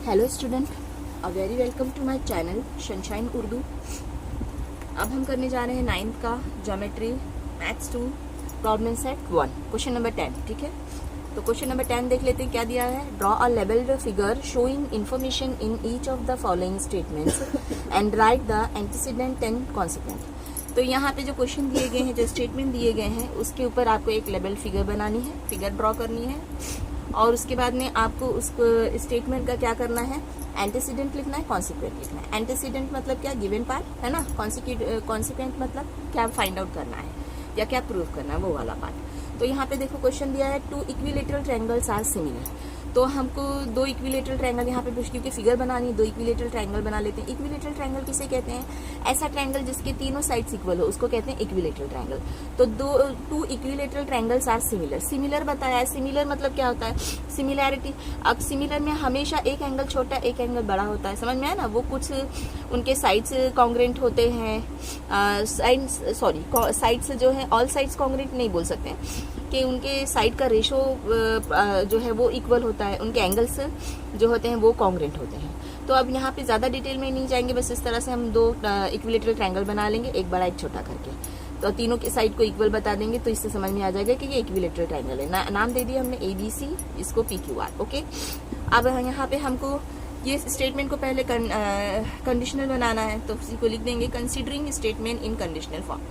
Hello student, uh very welcome to my channel sunshine Urdu. अब हम करने जा रहे हैं 9th का geometry maths 2 problem set 1 question number 10। ठीक है, तो क्वेश्चन नंबर 10 देख लेते हैं क्या दिया है। Draw a labelled figure showing information in each of the following statements and right the antecedent and consequent. तो यहाँ पे जो क्वेश्चन दिए गए हैं, जो स्टेटमेंट दिए गए हैं, उसके ऊपर आपको एक लेबल फिगर बनानी है, फिगर ड्रॉ करनी है, और उसके बाद में आपको उस स्टेटमेंट का क्या करना है, एंटीसीडेंट लिखना है, कॉन्सिक्वेंट लिखना है। एंटीसीडेंट मतलब क्या, गिवन पार्ट है ना। कॉन्सिक्वेंट मतलब क्या फाइंड आउट करना है या क्या प्रूव करना है, वो वाला पार्ट। तो यहाँ पे देखो क्वेश्चन दिया है, 2 इक्विलेटरल ट्रायंगल्स आर सिमिलर। तो हमको 2 इक्विलेटरल ट्रायंगल यहाँ पे क्योंकि फिगर बनानी है, 2 इक्विलेटरल ट्रायंगल बना लेते हैं। इक्विलेटरल ट्रायंगल किसे कहते हैं, ऐसा ट्रायंगल जिसके तीनों साइड्स इक्वल हो, उसको कहते हैं इक्विलेटरल ट्रायंगल। तो 2 equilateral triangles are similar. Similar बताया है, सिमिलर मतलब क्या होता है, सिमिलैरिटी। अब सिमिलर में हमेशा एक एंगल छोटा एक एंगल बड़ा होता है, समझ में आया ना। वो कुछ उनके साइड्स कॉन्ग्रेंट होते हैं, साइड्स जो है, ऑल साइड्स कॉन्ग्रेंट नहीं बोल सकते हैं कि उनके साइड का रेशो जो है वो इक्वल होता है, उनके एंगल्स जो होते हैं वो कॉन्ग्रेंट होते हैं। तो अब यहाँ पे ज्यादा डिटेल में नहीं जाएंगे, बस इस तरह से हम 2 इक्विलेटरल ट्रायंगल बना लेंगे, एक बड़ा एक छोटा करके। तो तीनों के साइड को इक्वल बता देंगे, तो इससे समझ में आ जाएगा कि ये इक्विलेटरल ट्रायंगल है। नाम दे दिया हमने ABC, इसको PQR। ओके, अब यहाँ पे हमको ये स्टेटमेंट को पहले कंडीशनल बनाना है, तो इसी को लिख देंगे considering statement in conditional form.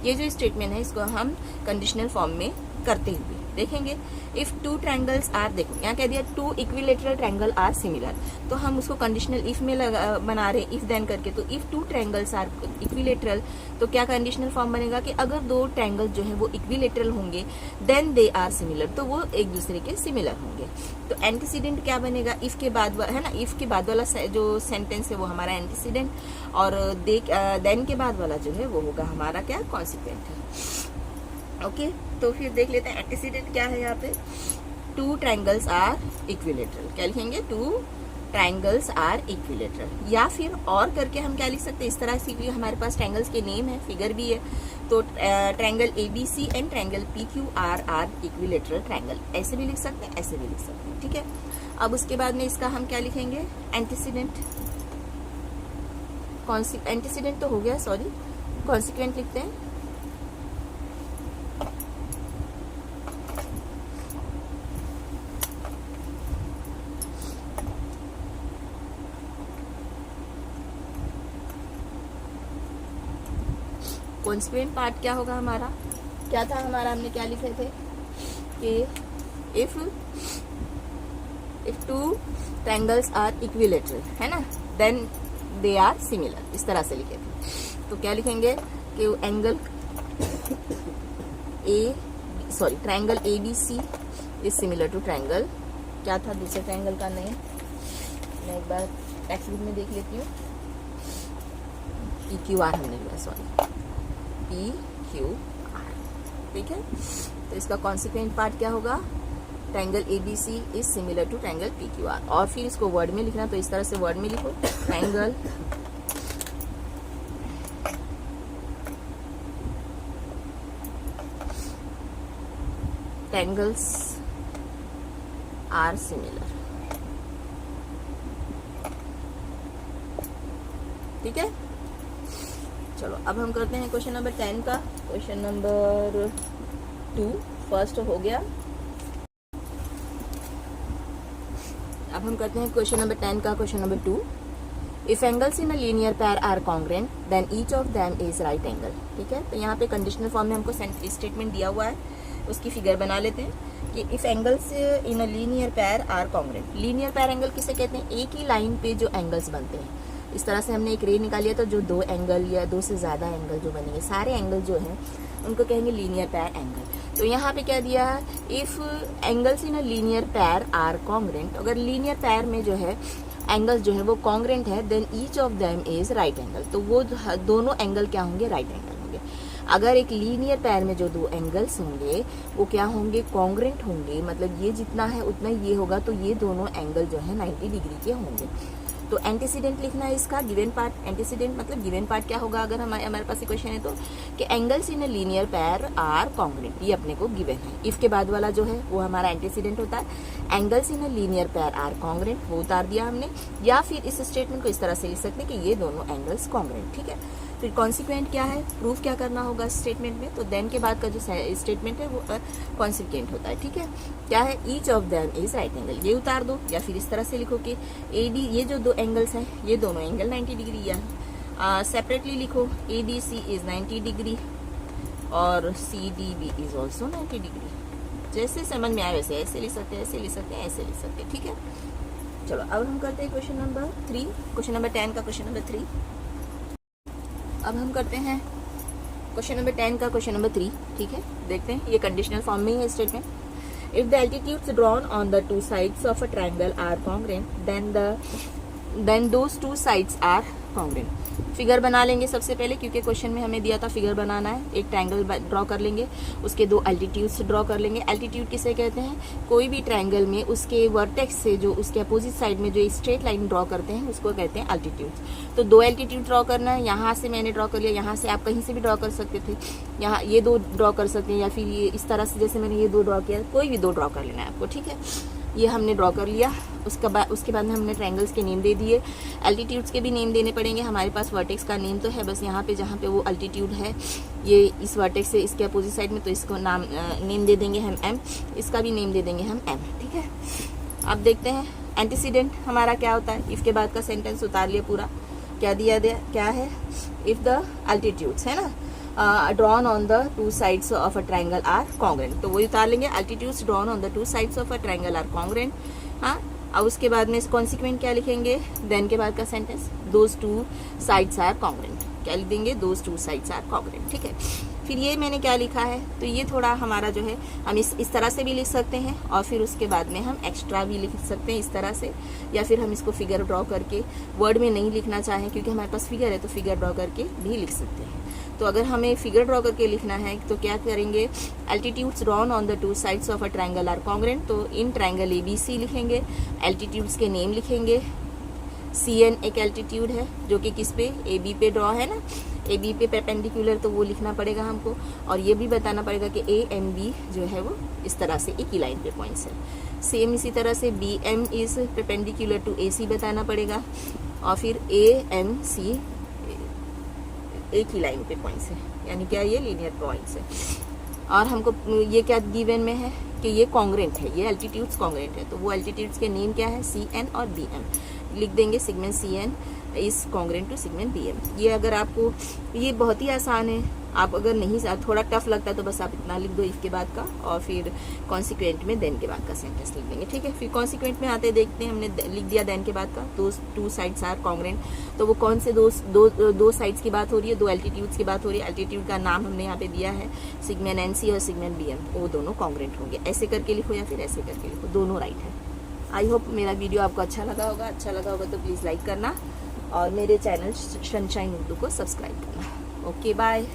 ये जो स्टेटमेंट है इसको हम कंडीशनल फॉर्म में करते हुए देखेंगे। इफ 2 ट्रायंगल्स आर, देखो यहाँ कह दिया 2 इक्विलेटरल ट्रायंगल आर सिमिलर, तो हम उसको कंडीशनल इफ में बना रहे, इफ देन करके। तो इफ 2 ट्रायंगल्स आर इक्विलेटरल, तो क्या कंडीशनल फॉर्म बनेगा कि अगर 2 ट्रायंगल जो है वो इक्विलेटरल होंगे, देन दे आर सिमिलर, तो वो एक दूसरे के सिमिलर होंगे। तो एंटीसीडेंट क्या बनेगा, इफ के बाद है ना, इफ के बाद वाला जो सेंटेंस है वो हमारा एंटीसीडेंट, और देन के बाद वाला जो है वो होगा हमारा क्या, कॉन्सिक्वेंट है। ओके, तो फिर देख लेते हैं एंटीसीडेंट क्या है यहाँ पे। 2 ट्रायंगल्स आर इक्विलेटरल, क्या लिखेंगे, 2 ट्रायंगल्स आर इक्विलेटरल। या फिर और करके हम क्या लिख सकते हैं, इस तरह से, क्योंकि हमारे पास ट्रायंगल्स के नेम है, फिगर भी है, तो triangle ABC and triangle PQR are equilateral triangle, ऐसे भी लिख सकते हैं, ऐसे भी लिख सकते हैं। ठीक है, अब उसके बाद में इसका हम क्या लिखेंगे, एंटीसीडेंट। एंटीसीडेंट तो हो गया, सॉरी, कॉन्सिक्वेंट लिखते हैं। कॉन्सिक्वेंट पार्ट क्या होगा हमारा, क्या था हमारा, हमने क्या लिखे थे कि इफ 2 ट्रायंगल्स आर इक्विलेटरल, है ना, देन दे आर सिमिलर, इस तरह से लिखे थे। तो क्या लिखेंगे कि angle triangle ABC is similar to triangle, क्या था दूसरे ट्रायंगल का नेम, मैं एक बार टेक्स्ट बुक में देख लेती हूँ। PQR हमने लिया, सॉरी, PQR। ठीक है, तो इसका कॉन्सिक्वेंट पार्ट क्या होगा, triangle ABC is similar to triangle PQR। और फिर इसको वर्ड में लिखना, तो इस तरह से वर्ड में लिखो, ट्रायंगल्स आर सिमिलर। ठीक है, चलो अब हम करते हैं क्वेश्चन नंबर 10 का। क्वेश्चन नंबर 2 फर्स्ट हो गया, अब हम करते हैं क्वेश्चन नंबर 10 का। Question number 2, if angles in a linear pair are congruent then each of them is right angle. ठीक है, तो यहाँ पे कंडीशनल फॉर्म में हमको स्टेटमेंट दिया हुआ है, उसकी फिगर बना लेते हैं कि if angles in a linear pair are congruent. Linear pair angle किसे कहते हैं, एक ही लाइन पे जो एंगल्स बनते हैं। इस तरह से हमने एक रे निकाली है, तो जो 2 एंगल या 2 से ज्यादा एंगल जो बनेंगे, सारे एंगल जो हैं उनको कहेंगे लीनियर पेयर एंगल। तो यहाँ पे क्या दिया है, if angles in a linear pair are congruent, अगर लीनियर पेयर में जो है एंगल्स जो है वो कॉन्ग्रेंट है, then each of them is right angle, तो वो दोनों एंगल क्या होंगे, राइट एंगल होंगे। अगर एक लीनियर पेयर में जो 2 एंगल्स होंगे वो क्या होंगे, कॉन्ग्रेंट होंगे, मतलब ये जितना है उतना ये होगा, तो ये दोनों एंगल जो है 90 डिग्री के होंगे। तो एंटीसीडेंट लिखना है इसका गिवन पार्ट। एंटीसीडेंट मतलब गिवन पार्ट क्या होगा अगर हमारे पास क्वेश्चन है तो, कि angles in a linear pair are congruent, ये अपने को गिवन है। इफ के बाद वाला जो है वो हमारा एंटीसीडेंट होता है। Angles in a linear pair are congruent, वो उतार दिया हमने। या फिर इस स्टेटमेंट को इस तरह से लिख सकते हैं कि ये दोनों एंगल्स कॉन्ग्रुएंट, ठीक है। फिर कॉन्सिक्वेंट क्या है, प्रूफ क्या करना होगा स्टेटमेंट में, तो देन के बाद का जो स्टेटमेंट है वो कॉन्सिक्वेंट होता है, ठीक है। क्या है, each of them is right angle, ये उतार दो। या फिर इस तरह से लिखो कि AD, ये जो दो एंगल्स हैं ये दोनों एंगल 90 डिग्री या सेपरेटली लिखो ADC इज 90 डिग्री और CDB इज ऑल्सो 90 डिग्री। जैसे समझ में आए वैसे ऐसे लिख सकते हैं, ऐसे लिख सकते हैं, ऐसे लिख सकते हैं, ठीक है। चलो अब हम करते हैं क्वेश्चन नंबर 3, क्वेश्चन नंबर 10 का क्वेश्चन नंबर 3। अब हम करते हैं क्वेश्चन नंबर 10 का क्वेश्चन नंबर 3, ठीक है। देखते हैं, ये कंडीशनल फॉर्म में ही है statement. If the altitudes drawn on the two sides of a triangle are congruent then those two sides are congruent. Figure बना लेंगे सबसे पहले, क्योंकि क्वेश्चन में हमें दिया था फिगर बनाना है। एक ट्रायंगल ड्रॉ कर लेंगे, उसके दो एल्टीट्यूड्स ड्रॉ कर लेंगे। एल्टीट्यूड किसे कहते हैं, कोई भी ट्रायंगल में उसके वर्टेक्स से जो उसके अपोजिट साइड में जो स्ट्रेट लाइन ड्रॉ करते हैं उसको कहते हैं एल्टीट्यूड। तो दो एल्टीट्यूड ड्रॉ करना है, यहाँ से मैंने ड्रॉ कर लिया, यहाँ से आप कहीं से भी ड्रॉ कर सकते थे, यहाँ ये दो ड्रॉ कर सकते हैं, या फिर ये इस तरह से जैसे मैंने ये दो ड्रॉ किया, कोई भी दो ड्रॉ कर लेना है आपको, ठीक है। ये हमने ड्रॉ कर लिया। उसके बाद में हमने ट्रायंगल्स के नेम दे दिए, एल्टीट्यूड्स के भी नेम देने पड़ेंगे। हमारे पास वर्टेक्स का नेम तो है, बस यहाँ पे जहाँ पे वो एल्टीट्यूड है ये इस वर्टेक्स से इसके अपोजिट साइड में, तो इसको नेम दे देंगे हम M, इसका भी नेम दे देंगे हम M, ठीक है। अब देखते हैं एंटीसीडेंट हमारा क्या होता है। इफ के बाद का सेंटेंस उतार लिया पूरा, क्या दिया क्या है, इफ द एल्टीट्यूड्स है ना drawn on the two sides of a triangle are congruent, तो वही उतार लेंगे altitudes drawn on the two sides of a triangle are congruent। हाँ, अब उसके बाद में कॉन्सिक्वेंट क्या लिखेंगे, देन के बाद का sentence those two sides are congruent, क्या लिख देंगे, those two sides are congruent, ठीक है। फिर ये मैंने क्या लिखा है, तो ये थोड़ा हमारा जो है हम इस तरह से भी लिख सकते हैं, और फिर उसके बाद में हम एक्स्ट्रा भी लिख सकते हैं इस तरह से, या फिर हम इसको फिगर ड्रॉ करके वर्ड में नहीं लिखना चाहें क्योंकि हमारे पास फिगर है तो फिगर ड्रॉ करके भी लिख सकते हैं। तो अगर हमें फिगर ड्रॉ करके लिखना है तो क्या करेंगे, altitudes drawn on the two sides of a triangle are congruent, तो इन ट्रायंगल ABC लिखेंगे, एल्टीट्यूड्स के नेम लिखेंगे। CN एक एल्टीट्यूड है जो कि किस पे, AB पे ड्रॉ है ना, AB पे परपेंडिकुलर, तो वो लिखना पड़ेगा हमको। और ये भी बताना पड़ेगा कि AMB जो है वो इस तरह से एक ही लाइन पे पॉइंट्स है। सेम इसी तरह से BM is perpendicular to AC बताना पड़ेगा, और फिर AMC एक ही लाइन पे पॉइंट्स है, यानी क्या ये लीनियर पॉइंट्स है। और हमको ये क्या गिवन में है कि ये कॉन्ग्रुएंट है, ये एल्टीट्यूड्स कॉन्ग्रुएंट है, तो वो एल्टीट्यूड्स के नेम क्या है, CN और BM लिख देंगे। Segment CN is congruent to segment BM। ये अगर आपको, ये बहुत ही आसान है, आप अगर नहीं, थोड़ा टफ लगता है तो बस आप इतना लिख दो इफ के बाद का, और फिर कॉन्सिक्वेंट में देन के बाद का सेंटेंस लिख देंगे, ठीक है। फिर कॉन्सिक्वेंट में आते देखते हैं, हमने लिख दिया देन के बाद का, दो टू साइड्स आर कॉन्ग्रुएंट, तो वो कौन से दो साइड्स की बात हो रही है, दो एल्टीट्यूड्स की बात हो रही है। एल्टीट्यूड का नाम हमने यहाँ पे दिया है सेगमेंट NC और सेगमेंट BM, वो दोनों कॉन्ग्रुएंट होंगे। ऐसे करके लिखो या फिर ऐसे करके लिखो, दोनों राइट है। आई होप मेरा वीडियो आपको अच्छा लगा होगा तो प्लीज़ लाइक करना और मेरे चैनल सनशाइन उर्दू को सब्सक्राइब करना। Okay bye.